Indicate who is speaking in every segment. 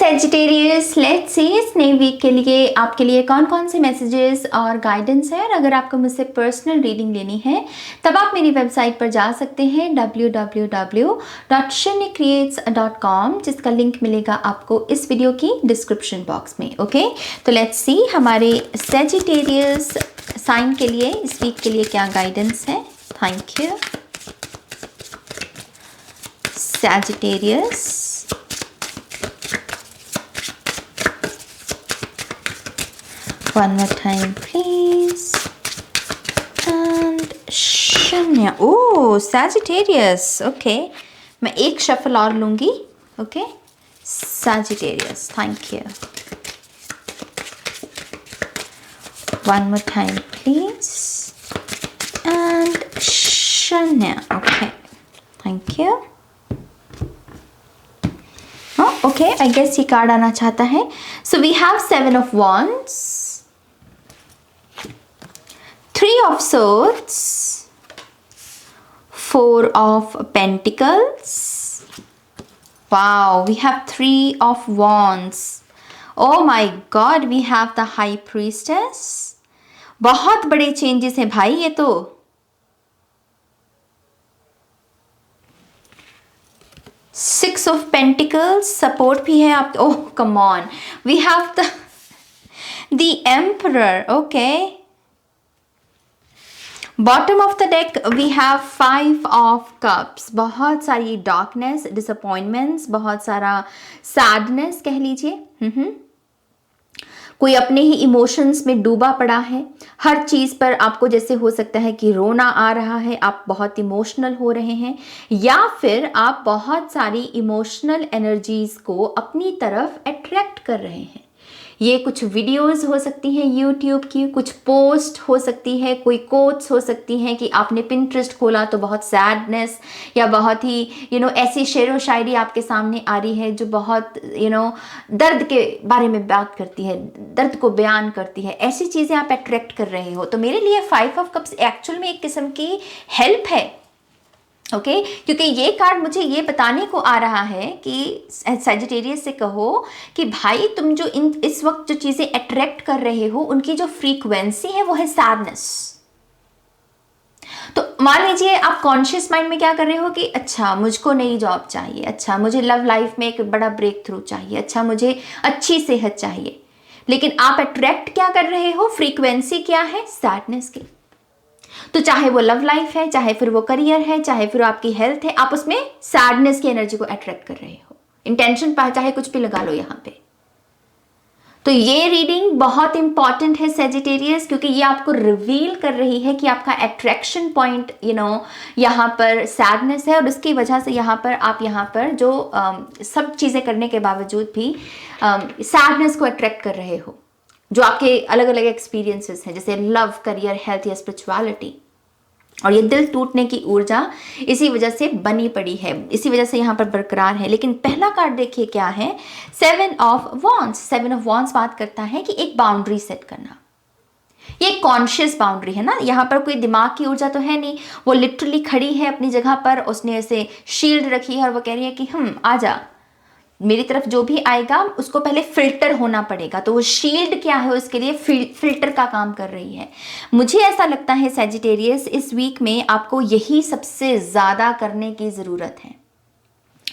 Speaker 1: Sagittarius, let's see इस नए week के लिए आपके लिए कौन कौन से मैसेजेस और गाइडेंस है। और अगर आपको मुझसे पर्सनल रीडिंग लेनी है तब आप मेरी वेबसाइट पर जा सकते हैं www.shinycreates.com, जिसका लिंक मिलेगा आपको इस वीडियो की डिस्क्रिप्शन बॉक्स में। ओके, तो लेट्स सी हमारे सेजिटेरियस साइन के लिए इस वीक के लिए क्या गाइडेंस है। Thank you. Sagittarius, one more time please, and शून्य। ओह Sagittarius, ओके, मैं एक शफल और लूंगी। Okay, Sagittarius, thank you. one more time please, and शून्य। Okay, thank you. Okay, I guess ये कार्ड आना चाहता है। So we have 7 of Wands, 3 of Swords, 4 of Pentacles. Wow, we have 3 of Wands. Oh my God, we have the High Priestess. बहुत बड़े changes हैं भाई ये तो। Six of Pentacles, सपोर्ट भी है आप। Oh come on, we have the Emperor. Okay, bottom of the deck we have 5 of cups. बहुत सारी डार्कनेस, डिसअपॉइंटमेंट्स, बहुत सारा सैडनेस कह लीजिए। कोई अपने ही इमोशंस में डूबा पड़ा है। हर चीज़ पर आपको जैसे हो सकता है कि रोना आ रहा है, आप बहुत इमोशनल हो रहे हैं, या फिर आप बहुत सारी इमोशनल एनर्जीज़ को अपनी तरफ अट्रैक्ट कर रहे हैं। ये कुछ वीडियोस हो सकती हैं यूट्यूब की, कुछ पोस्ट हो सकती है, कोई कोट्स हो सकती हैं कि आपने पिंटरेस्ट खोला तो बहुत सैडनेस या बहुत ही ऐसी शेर व शायरी आपके सामने आ रही है जो बहुत दर्द के बारे में बात करती है, दर्द को बयान करती है। ऐसी चीज़ें आप अट्रैक्ट कर रहे हो। तो मेरे लिए 5 ऑफ कप्स एक्चुअल में एक किस्म की हेल्प है। ओके, क्योंकि ये कार्ड मुझे ये बताने को आ रहा है कि सैजिटेरियस से कहो कि भाई तुम जो इस वक्त जो चीज़ें अट्रैक्ट कर रहे हो उनकी जो फ्रीक्वेंसी है वो है सैडनेस। तो मान लीजिए आप कॉन्शियस माइंड में क्या कर रहे हो कि अच्छा मुझको नई जॉब चाहिए, अच्छा मुझे लव लाइफ में एक बड़ा ब्रेक थ्रू चाहिए, अच्छा मुझे अच्छी सेहत चाहिए, लेकिन आप अट्रैक्ट क्या कर रहे हो, फ्रीक्वेंसी क्या है, सैडनेस की। तो चाहे वो लव लाइफ है, चाहे फिर वो करियर है, चाहे फिर आपकी हेल्थ है, आप उसमें सैडनेस की एनर्जी को अट्रैक्ट कर रहे हो। इंटेंशन पर चाहे कुछ भी लगा लो यहां पे। तो ये रीडिंग बहुत इंपॉर्टेंट है सेजिटेरियस, क्योंकि ये आपको रिवील कर रही है कि आपका अट्रैक्शन पॉइंट यहाँ पर सैडनेस है, और उसकी वजह से यहाँ पर जो सब चीज़ें करने के बावजूद भी सैडनेस को अट्रैक्ट कर रहे हो, जो आपके अलग अलग एक्सपीरियंसेस हैं, जैसे लव, करियर, हेल्थ या स्पिरिचुअलिटी। और ये दिल टूटने की ऊर्जा इसी वजह से बनी पड़ी है, इसी वजह से यहाँ पर बरकरार है। लेकिन पहला कार्ड देखिए क्या है, 7 ऑफ वॉन्ड्स। 7 ऑफ वॉन्ड्स बात करता है कि एक बाउंड्री सेट करना। ये कॉन्शियस बाउंड्री है ना, यहाँ पर कोई दिमाग की ऊर्जा तो है नहीं, वो लिटरली खड़ी है अपनी जगह पर, उसने ऐसे शील्ड रखी है और वो कह रही है कि आ जा, मेरी तरफ जो भी आएगा उसको पहले फिल्टर होना पड़ेगा। तो वो शील्ड क्या है, उसके लिए फिल्टर का काम कर रही है। मुझे ऐसा लगता है सैजिटेरियस इस वीक में आपको यही सबसे ज़्यादा करने की ज़रूरत है,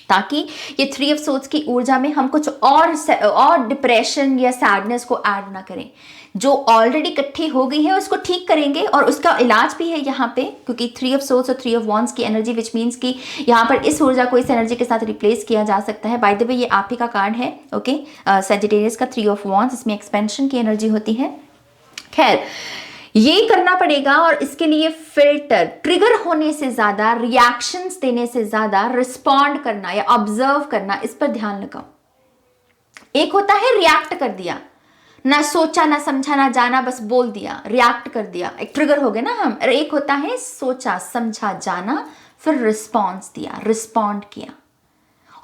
Speaker 1: ताकि ये 3 ऑफ सोर्ड्स की ऊर्जा में हम कुछ और डिप्रेशन या सैडनेस को ऐड ना करें। जो ऑलरेडी इकट्ठी हो गई है उसको ठीक करेंगे, और उसका इलाज भी है यहाँ पे, क्योंकि 3 ऑफ सोर्ड्स और 3 ऑफ वॉन्ड्स की एनर्जी, विच मीन्स कि यहाँ पर इस ऊर्जा को इस एनर्जी के साथ रिप्लेस किया जा सकता है। बाय द वे ये आप ही का कार्ड है। ओके, सैजिटेरियस का 3 ऑफ वॉन्ड्स, इसमें एक्सपेंशन की एनर्जी होती है। खैर, ये करना पड़ेगा, और इसके लिए फिल्टर, ट्रिगर होने से ज्यादा, रिएक्शंस देने से ज्यादा रिस्पॉन्ड करना या ऑब्जर्व करना, इस पर ध्यान लगाओ। एक होता है रिएक्ट कर दिया, ना सोचा ना समझा ना जाना, बस बोल दिया, रिएक्ट कर दिया, एक ट्रिगर हो गए ना हम। एक होता है सोचा समझा जाना, फिर रिस्पॉन्स दिया, रिस्पॉन्ड किया।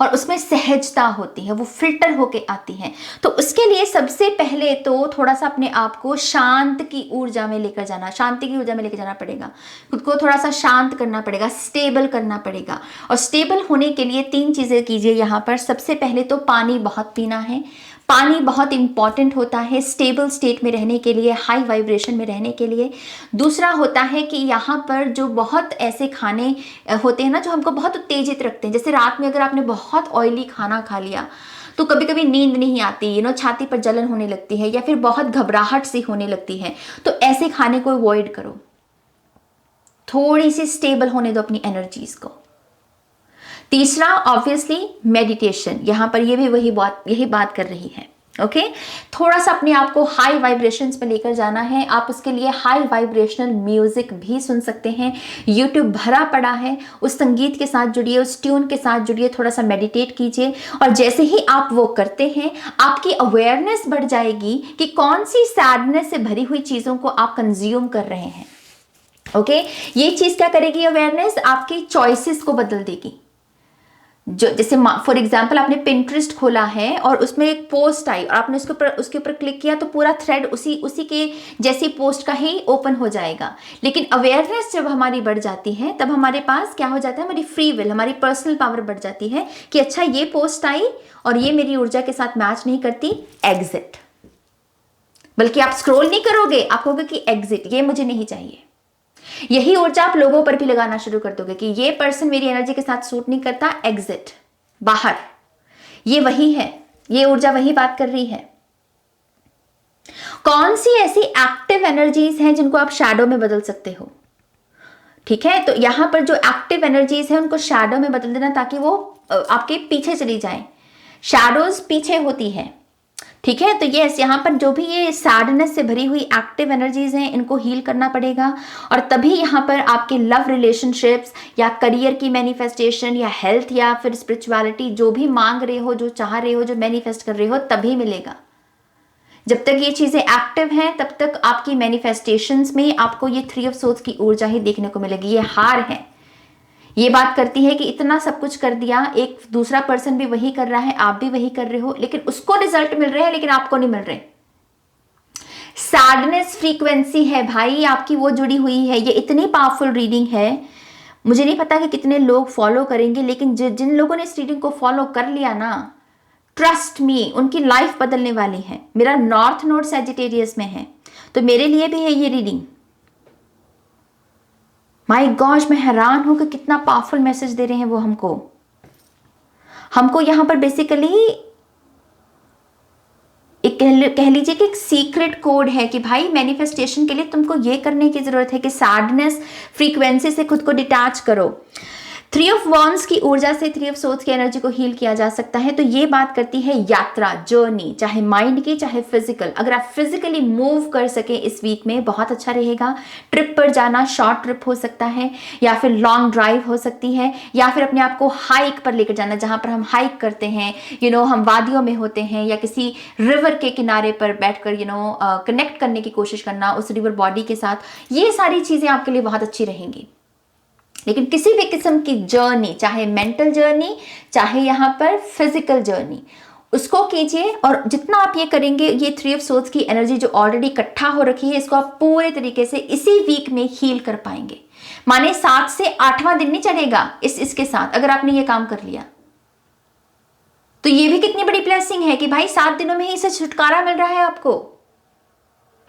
Speaker 1: और उसमें सहजता होती है, वो फिल्टर होके आती है। तो उसके लिए सबसे पहले तो थोड़ा सा अपने आप को शांति की ऊर्जा में लेकर जाना पड़ेगा। खुद को थोड़ा सा शांत करना पड़ेगा, स्टेबल करना पड़ेगा। और स्टेबल होने के लिए 3 चीजें कीजिए यहाँ पर। सबसे पहले तो पानी बहुत पीना है। पानी बहुत इंपॉर्टेंट होता है स्टेबल स्टेट में रहने के लिए, हाई वाइब्रेशन में रहने के लिए। दूसरा होता है कि यहाँ पर जो बहुत ऐसे खाने होते हैं ना जो हमको बहुत उत्तेजित रखते हैं, जैसे रात में अगर आपने बहुत ऑयली खाना खा लिया तो कभी कभी नींद नहीं आती, छाती पर जलन होने लगती है या फिर बहुत घबराहट सी होने लगती है, तो ऐसे खाने को अवॉइड करो। थोड़ी सी स्टेबल होने दो अपनी एनर्जीज को। तीसरा ऑब्वियसली मेडिटेशन, यहां पर ये भी यही बात कर रही है। ओके, थोड़ा सा अपने आप को हाई वाइब्रेशंस में लेकर जाना है। आप उसके लिए हाई वाइब्रेशनल म्यूजिक भी सुन सकते हैं। यूट्यूब भरा पड़ा है, उस संगीत के साथ जुड़िए, उस ट्यून के साथ जुड़िए, थोड़ा सा मेडिटेट कीजिए। और जैसे ही आप वो करते हैं आपकी अवेयरनेस बढ़ जाएगी कि कौन सी सैडनेस से भरी हुई चीजों को आप कंज्यूम कर रहे हैं। ओके, ये चीज क्या करेगी? अवेयरनेस आपकी चॉइसेस को बदल देगी। जो जैसे फॉर एग्जाम्पल आपने पिंटरेस्ट खोला है और उसमें एक पोस्ट आई और आपने उसके ऊपर क्लिक किया तो पूरा थ्रेड उसी के जैसी पोस्ट का ही ओपन हो जाएगा। लेकिन अवेयरनेस जब हमारी बढ़ जाती है तब हमारे पास क्या हो जाता है, हमारी फ्री विल, हमारी पर्सनल पावर बढ़ जाती है कि अच्छा ये पोस्ट आई और ये मेरी ऊर्जा के साथ मैच नहीं करती, एग्जिट। बल्कि आप स्क्रॉल नहीं करोगे, आप कहोगे कि एग्जिट, ये मुझे नहीं चाहिए। यही ऊर्जा आप लोगों पर भी लगाना शुरू कर दोगे कि ये पर्सन मेरी एनर्जी के साथ सूट नहीं करता, एग्जिट, बाहर। ये वही है, ये ऊर्जा वही बात कर रही है। कौन सी ऐसी एक्टिव एनर्जीज हैं जिनको आप शैडो में बदल सकते हो? ठीक है, तो यहां पर जो एक्टिव एनर्जीज है उनको शैडो में बदल देना ताकि वो आपके पीछे चली जाए। शैडोज पीछे होती है, ठीक है। तो यस, यहाँ पर जो भी ये सैडनेस से भरी हुई एक्टिव एनर्जीज हैं इनको हील करना पड़ेगा। और तभी यहाँ पर आपके लव रिलेशनशिप्स या करियर की मैनिफेस्टेशन या हेल्थ या फिर स्पिरिचुअलिटी जो भी मांग रहे हो, जो चाह रहे हो, जो मैनिफेस्ट कर रहे हो, तभी मिलेगा। जब तक ये चीजें एक्टिव हैं तब तक आपकी मैनिफेस्टेशंस में आपको ये 3 ऑफ सोर्ड्स की ऊर्जा ही देखने को मिलेगी। ये हार है, ये बात करती है कि इतना सब कुछ कर दिया, एक दूसरा पर्सन भी वही कर रहा है, आप भी वही कर रहे हो, लेकिन उसको रिजल्ट मिल रहे हैं लेकिन आपको नहीं मिल रहे। सैडनेस फ्रीक्वेंसी है भाई आपकी, वो जुड़ी हुई है। ये इतनी पावरफुल रीडिंग है, मुझे नहीं पता कि कितने लोग फॉलो करेंगे, लेकिन जिन लोगों ने इस रीडिंग को फॉलो कर लिया ना, ट्रस्ट मी, उनकी लाइफ बदलने वाली है। मेरा नॉर्थ नोड सैजिटेरियस में है तो मेरे लिए भी है ये रीडिंग। माय गॉश, मैं हैरान हूं कि कितना पावरफुल मैसेज दे रहे हैं वो हमको यहां पर बेसिकली एक कह लीजिए कि एक सीक्रेट कोड है कि भाई मैनिफेस्टेशन के लिए तुमको ये करने की जरूरत है कि सैडनेस फ्रीक्वेंसी से खुद को डिटैच करो। 3 ऑफ वॉन्ड्स की ऊर्जा से 3 ऑफ सोर्ड्स की एनर्जी को हील किया जा सकता है। तो ये बात करती है यात्रा, जर्नी, चाहे माइंड की चाहे फिजिकल। अगर आप फिजिकली मूव कर सके इस वीक में बहुत अच्छा रहेगा। ट्रिप पर जाना, शॉर्ट ट्रिप हो सकता है या फिर लॉन्ग ड्राइव हो सकती है, या फिर अपने आप को हाइक पर लेकर जाना, जहां पर हम हाइक करते हैं, हम वादियों में होते हैं या किसी रिवर के किनारे पर बैठकर कनेक्ट करने की कोशिश करना उस रिवर बॉडी के साथ। ये सारी चीजें आपके लिए बहुत अच्छी रहेंगी। लेकिन किसी भी किस्म की जर्नी, चाहे मेंटल जर्नी चाहे यहाँ पर फिजिकल जर्नी, उसको कीजिए। और जितना आप ये करेंगे, ये 3 ऑफ सोर्ड्स की एनर्जी जो ऑलरेडी इकट्ठा हो रखी है, इसको आप पूरे तरीके से इसी वीक में हील कर पाएंगे। माने 7 से 8वां दिन नहीं चढ़ेगा इसके साथ, अगर आपने ये काम कर लिया तो ये भी कितनी बड़ी ब्लेसिंग है कि भाई 7 दिनों में ही इसे छुटकारा मिल रहा है आपको,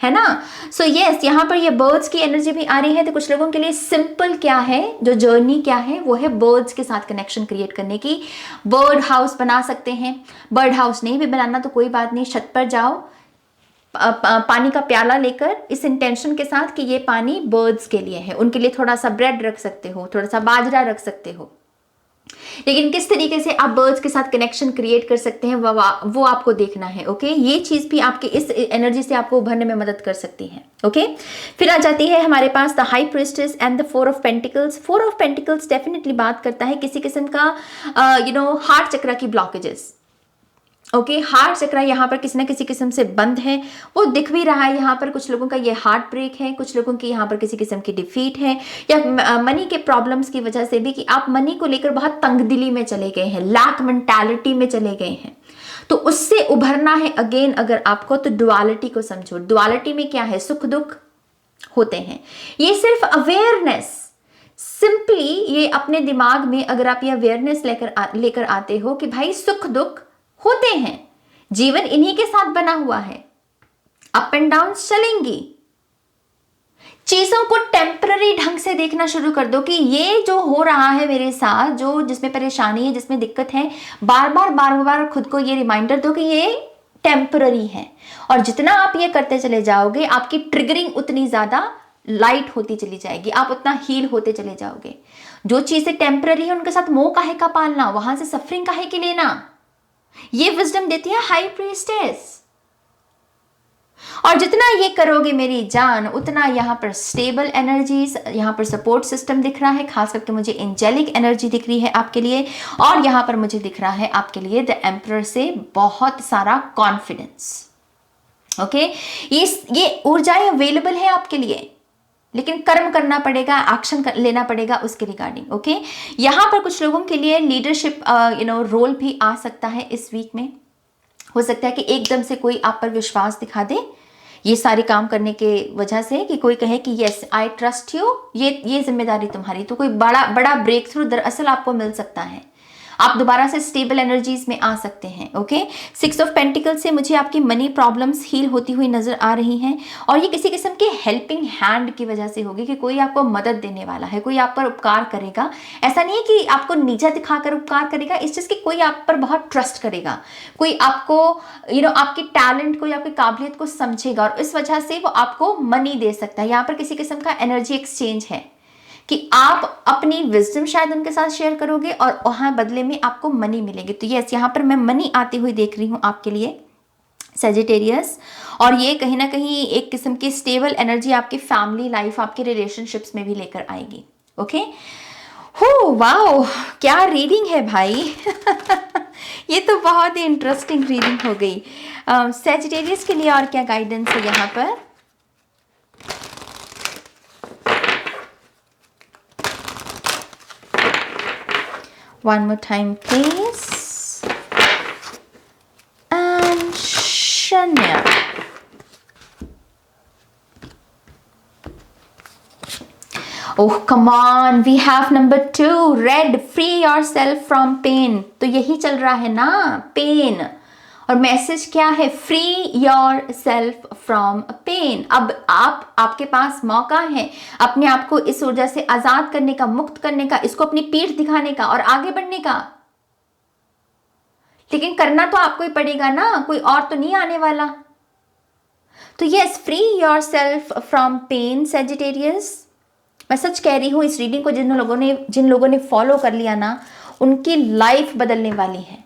Speaker 1: है ना। सो यस, यहाँ पर ये बर्ड्स की एनर्जी भी आ रही है। तो कुछ लोगों के लिए सिंपल क्या है, जो जर्नी क्या है, वो है बर्ड्स के साथ कनेक्शन क्रिएट करने की। बर्ड हाउस बना सकते हैं। बर्ड हाउस नहीं भी बनाना तो कोई बात नहीं, छत पर जाओ, पानी का प्याला लेकर इस इंटेंशन के साथ कि ये पानी बर्ड्स के लिए है। उनके लिए थोड़ा सा ब्रेड रख सकते हो, थोड़ा सा बाजरा रख सकते हो। लेकिन किस तरीके से आप बर्ड्स के साथ कनेक्शन क्रिएट कर सकते हैं वो आपको देखना है। ओके, ये चीज भी आपके इस एनर्जी से आपको उभरने में मदद कर सकती है। ओके, फिर आ जाती है हमारे पास the high priestess and the 4 of pentacles. 4 of pentacles definitely बात करता है किसी किस्म का हार्ट चक्र की ब्लॉकेजेस, ओके, हार्ट चक्रा यहाँ पर किसी ना किसी किस्म से बंद है, वो दिख भी रहा है। यहाँ पर कुछ लोगों का ये हार्ट ब्रेक है, कुछ लोगों की यहाँ पर किसी किस्म की डिफीट है, या मनी के प्रॉब्लम्स की वजह से भी कि आप मनी को लेकर बहुत तंगदिली में चले गए हैं, लैक मेंटालिटी में चले गए हैं। तो उससे उभरना है अगेन अगर आपको, तो डुअलिटी को समझो। डुअलिटी में क्या है, सुख दुख होते हैं। ये सिर्फ अवेयरनेस, सिंपली ये अपने दिमाग में अगर आप ये अवेयरनेस लेकर आते हो कि भाई सुख दुख होते हैं, जीवन इन्हीं के साथ बना हुआ है, अप एंड डाउन चलेंगी। चीजों को टेम्पररी ढंग से देखना शुरू कर दो कि ये जो हो रहा है मेरे साथ, जो जिसमें परेशानी है, जिसमें दिक्कत है, बार बार खुद को ये रिमाइंडर दो कि ये टेम्पररी है। और जितना आप ये करते चले जाओगे, आपकी ट्रिगरिंग उतनी ज्यादा लाइट होती चली जाएगी, आप उतना हील होते चले जाओगे। जो चीजें टेम्पररी है उनके साथ मोह काहे का पालना, वहां से सफरिंग काहे की लेना। ये विजडम देती है हाई प्रीस्टेस। और जितना ये करोगे मेरी जान, उतना यहाँ पर स्टेबल एनर्जीज, यहाँ पर सपोर्ट सिस्टम दिख रहा है। खास करके मुझे एंजेलिक एनर्जी दिख रही है आपके लिए, और यहाँ पर मुझे दिख रहा है आपके लिए द एम्परर से बहुत सारा कॉन्फिडेंस। ओके, ये ऊर्जाएं अवेलेबल है आपके लिए, लेकिन कर्म करना पड़ेगा, एक्शन लेना पड़ेगा उसके रिगार्डिंग। ओके, यहाँ पर कुछ लोगों के लिए लीडरशिप रोल भी आ सकता है इस वीक में। हो सकता है कि एकदम से कोई आप पर विश्वास दिखा दे ये सारे काम करने के वजह से, कि कोई कहे कि यस आई ट्रस्ट यू, ये जिम्मेदारी तुम्हारी। तो कोई बड़ा ब्रेक थ्रू दरअसल आपको मिल सकता है, आप दोबारा से स्टेबल एनर्जीज में आ सकते हैं। ओके, 6 ऑफ पेंटिकल से मुझे आपकी मनी प्रॉब्लम्स हील होती हुई नजर आ रही हैं, और ये किसी किस्म के हेल्पिंग हैंड की वजह से होगी कि कोई आपको मदद देने वाला है, कोई आप पर उपकार करेगा। ऐसा नहीं है कि आपको नीचा दिखाकर उपकार करेगा, इस चीज की कोई आप पर बहुत ट्रस्ट करेगा, कोई आपको आपकी टैलेंट को या आपकी काबिलियत को समझेगा, और इस वजह से वो आपको मनी दे सकता है। यहाँ पर किसी किस्म का एनर्जी एक्सचेंज है कि आप अपनी विजडम शायद उनके साथ शेयर करोगे और वहां बदले में आपको मनी मिलेगी। तो यस, यहाँ पर मैं मनी आती हुई देख रही हूँ आपके लिए सजिटेरियस, और ये कहीं ना कहीं एक किस्म की स्टेबल एनर्जी आपकी फैमिली लाइफ, आपके रिलेशनशिप्स में भी लेकर आएगी। ओके, हो वाओ, क्या रीडिंग है भाई ये तो बहुत ही इंटरेस्टिंग रीडिंग हो गई। सजिटेरियस के लिए और क्या गाइडेंस है यहाँ पर? One more time, please. And Chanel. Oh, come on. We have number 2. Red. Free yourself from pain. तो यही चल रहा है ना, पेन। और मैसेज क्या है? Free yourself from pain. अब आपके पास मौका है अपने आप को इस ऊर्जा से आजाद करने का, मुक्त करने का, इसको अपनी पीठ दिखाने का और आगे बढ़ने का। लेकिन करना तो आपको ही पड़ेगा ना, कोई और तो नहीं आने वाला। तो yes, free yourself from pain Sagittarius. मैं सच कह रही हूं, इस रीडिंग को जिन लोगों ने फॉलो कर लिया ना, उनकी लाइफ बदलने वाली है।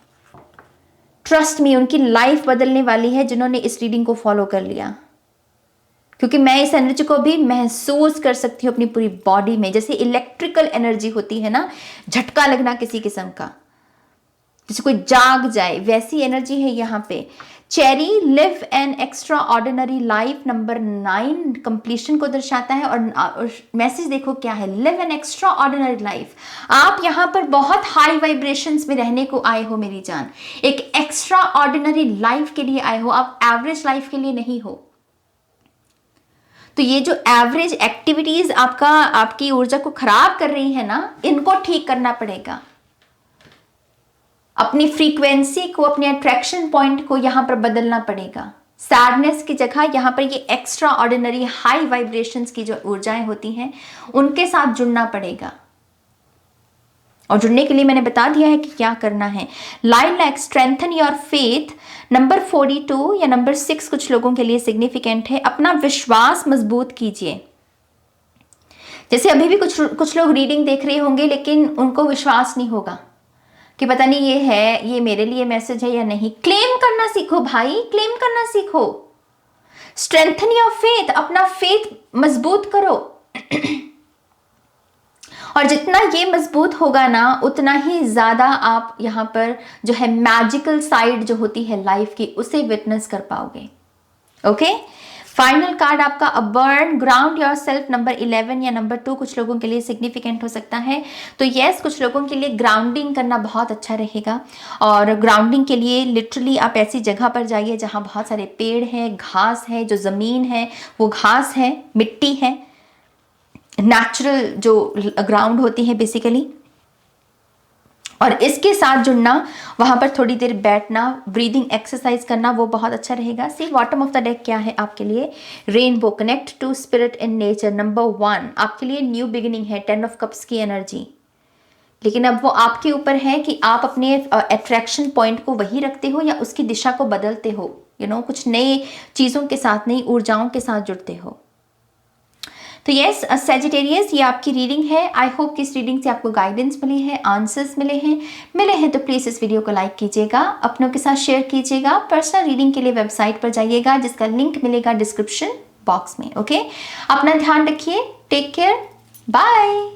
Speaker 1: ट्रस्ट मी, उनकी लाइफ बदलने वाली है जिन्होंने इस रीडिंग को फॉलो कर लिया। क्योंकि मैं इस एनर्जी को भी महसूस कर सकती हूँ अपनी पूरी बॉडी में, जैसे इलेक्ट्रिकल एनर्जी होती है ना, झटका लगना किसी किस्म का, जैसे कोई जाग जाए, वैसी एनर्जी है यहाँ पे। Cherry, live an extra ordinary life, number 9 completion को दर्शाता है। और मैसेज देखो क्या है, live an extra ordinary life. आप यहाँ पर बहुत हाई वाइब्रेशंस में रहने को आए हो मेरी जान, एक एक्स्ट्रा ऑर्डिनरी लाइफ के लिए आए हो, आप एवरेज लाइफ के लिए नहीं हो। तो ये जो एवरेज एक्टिविटीज आपकी ऊर्जा को खराब कर रही है ना, इनको ठीक करना पड़ेगा। अपनी फ्रीक्वेंसी को, अपने अट्रैक्शन पॉइंट को यहां पर बदलना पड़ेगा। सैडनेस की जगह यहां पर ये एक्स्ट्रा ऑर्डिनरी हाई वाइब्रेशंस की जो ऊर्जाएं होती हैं, उनके साथ जुड़ना पड़ेगा। और जुड़ने के लिए मैंने बता दिया है कि क्या करना है। Lilac, strengthen your faith, number 42 या नंबर 6 कुछ लोगों के लिए सिग्निफिकेंट है। अपना विश्वास मजबूत कीजिए। जैसे अभी भी कुछ लोग रीडिंग देख रहे होंगे, लेकिन उनको विश्वास नहीं होगा कि पता नहीं ये मेरे लिए मैसेज है या नहीं। क्लेम करना सीखो भाई, क्लेम करना सीखो। स्ट्रेंथन योर फेथ, अपना फेथ मजबूत करो। और जितना ये मजबूत होगा ना, उतना ही ज़्यादा आप यहाँ पर जो है मैजिकल साइड जो होती है लाइफ की, उसे विटनेस कर पाओगे। ओके, फाइनल कार्ड आपका अबर्न, ग्राउंड योर सेल्फ, नंबर 11 या नंबर 2 कुछ लोगों के लिए सिग्निफिकेंट हो सकता है। तो यस, कुछ लोगों के लिए ग्राउंडिंग करना बहुत अच्छा रहेगा। और ग्राउंडिंग के लिए लिटरली आप ऐसी जगह पर जाइए जहाँ बहुत सारे पेड़ हैं, घास है, जो ज़मीन है वो घास है, मिट्टी है, नेचुरल जो ग्राउंड होती है बेसिकली। और इसके साथ जुड़ना, वहां पर थोड़ी देर बैठना, ब्रीदिंग एक्सरसाइज करना, वो बहुत अच्छा रहेगा। See bottom of the deck क्या है आपके लिए, rainbow, connect to spirit in nature, number 1 आपके लिए न्यू बिगिनिंग है, 10 ऑफ कप्स की एनर्जी। लेकिन अब वो आपके ऊपर है कि आप अपने अट्रैक्शन पॉइंट को वही रखते हो या उसकी दिशा को बदलते हो, कुछ नए चीज़ों के साथ, नई ऊर्जाओं के साथ जुड़ते हो। तो यस सैजिटेरियस, ये आपकी रीडिंग है। आई होप कि इस रीडिंग से आपको गाइडेंस मिली है, आंसर्स मिले हैं तो प्लीज़ इस वीडियो को लाइक कीजिएगा, अपनों के साथ शेयर कीजिएगा। पर्सनल रीडिंग के लिए वेबसाइट पर जाइएगा जिसका लिंक मिलेगा डिस्क्रिप्शन बॉक्स में। ओके, अपना ध्यान रखिए, टेक केयर, बाय।